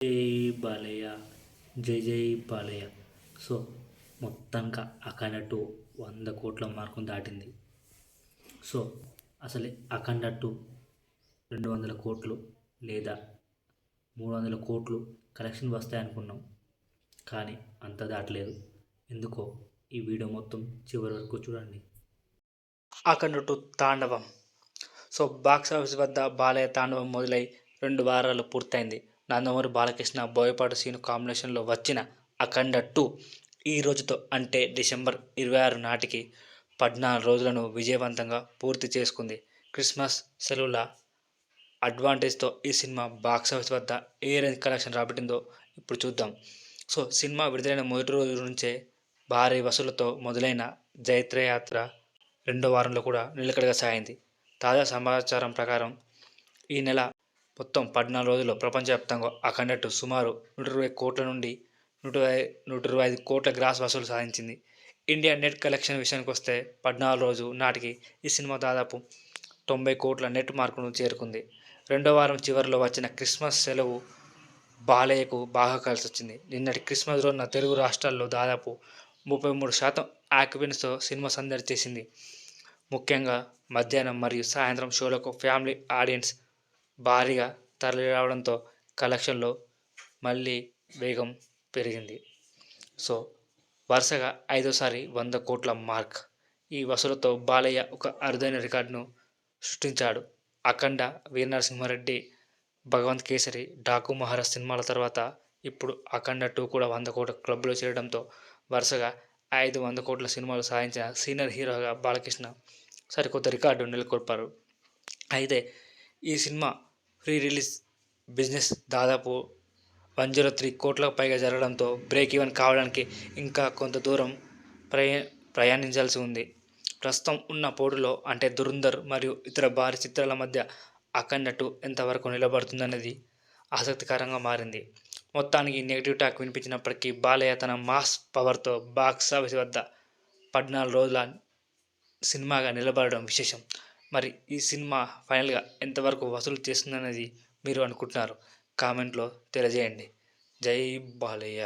జై బాలయ్య, జై జై బాలయ్య. సో మొత్తంగా అఖండ 2 100 కోట్ల మార్కును దాటింది. సో అసలు అఖండ 2 200 కోట్లు లేదా 300 కోట్లు కలెక్షన్ వస్తాయనుకున్నాం, కానీ అంత దాటలేదు. ఎందుకో ఈ వీడియో మొత్తం చివరి వరకు చూడండి. అఖండ 2 తాండవం. సో బాక్స్ ఆఫీస్ వద్ద బాలయ్య తాండవం మొదలై 2 వారాలు పూర్తయింది. నందమూరి బాలకృష్ణ, బోయపాటి శ్రీను కాంబినేషన్లో వచ్చిన అఖండ 2 ఈ రోజుతో అంటే డిసెంబర్ 26 నాటికి 14 రోజులను విజయవంతంగా పూర్తి చేసుకుంది. క్రిస్మస్ సెలవుల అడ్వాంటేజ్తో ఈ సినిమా బాక్సాఫీస్ వద్ద ఏ రేంజ్ కలెక్షన్ రాబట్టిందో ఇప్పుడు చూద్దాం. సో సినిమా విడుదలైన మొదటి రోజు నుంచే భారీ వసూళ్లతో మొదలైన జైత్రయాత్ర రెండో వారంలో కూడా నిలకడగా సాగింది. తాజా సమాచారం ప్రకారం ఈ నెల మొత్తం 14 రోజుల్లో ప్రపంచవ్యాప్తంగా అఖండ 2 సుమారు 120 కోట్ల నుండి 125 కోట్ల గ్రాస్ వసూలు సాధించింది. ఇండియా నెట్ కలెక్షన్ విషయానికి వస్తే 14 రోజు నాటికి ఈ సినిమా దాదాపు 90 కోట్ల నెట్ మార్కును చేరుకుంది. రెండో వారం చివరిలో వచ్చిన క్రిస్మస్ సెలవు బాలయ్యకు బాగా కలిసొచ్చింది. నిన్నటి క్రిస్మస్ రోజున తెలుగు రాష్ట్రాల్లో దాదాపు 33% ఆక్యుపెన్స్తో సినిమా సందడి చేసింది. ముఖ్యంగా మధ్యాహ్నం మరియు సాయంత్రం షోలకు ఫ్యామిలీ ఆడియన్స్ భారీగా తరలిరావడంతో కలెక్షన్లో మళ్ళీ వేగం పెరిగింది. సో వరుసగా 5వసారి 100 కోట్ల మార్క్. ఈ వసూలుతో బాలయ్య ఒక అరుదైన రికార్డును సృష్టించాడు. అఖండ, వీరనరసింహారెడ్డి, భగవంత్ కేసరి, డాకు మహారాజ్ సినిమాల తర్వాత ఇప్పుడు అఖండ 2 కూడా 100 కోట్ల క్లబ్లో చేరడంతో వరుసగా 5 100 కోట్ల సినిమాలు సాధించిన సీనియర్ హీరోగా బాలకృష్ణ సరికొత్త రికార్డు నెలకొల్పారు. అయితే ఈ సినిమా ప్రీ రిలీజ్ బిజినెస్ దాదాపు 103 కోట్లకు పైగా జరగడంతో బ్రేక్ ఈవెన్ కావడానికి ఇంకా కొంత దూరం ప్రయాణించాల్సి ఉంది. ప్రస్తుతం ఉన్న పోటీలో అంటే ధురంధర్ మరియు ఇతర భారీ చిత్రాల మధ్య అఖండ 2 ఎంతవరకు నిలబడుతుందనేది ఆసక్తికరంగా మారింది. మొత్తానికి నెగిటివ్ టాక్ వినిపించినప్పటికీ బాలయ్య తన మాస్ పవర్తో బాక్స్ ఆఫీస్ వద్ద 14 రోజుల సినిమాగా నిలబడడం విశేషం. మరి ఈ సినిమా ఫైనల్గా ఎంతవరకు వసూలు చేస్తుందనేది మీరు అనుకుంటున్నారు? కామెంట్లో తెలియజేయండి. జై బాలయ్య.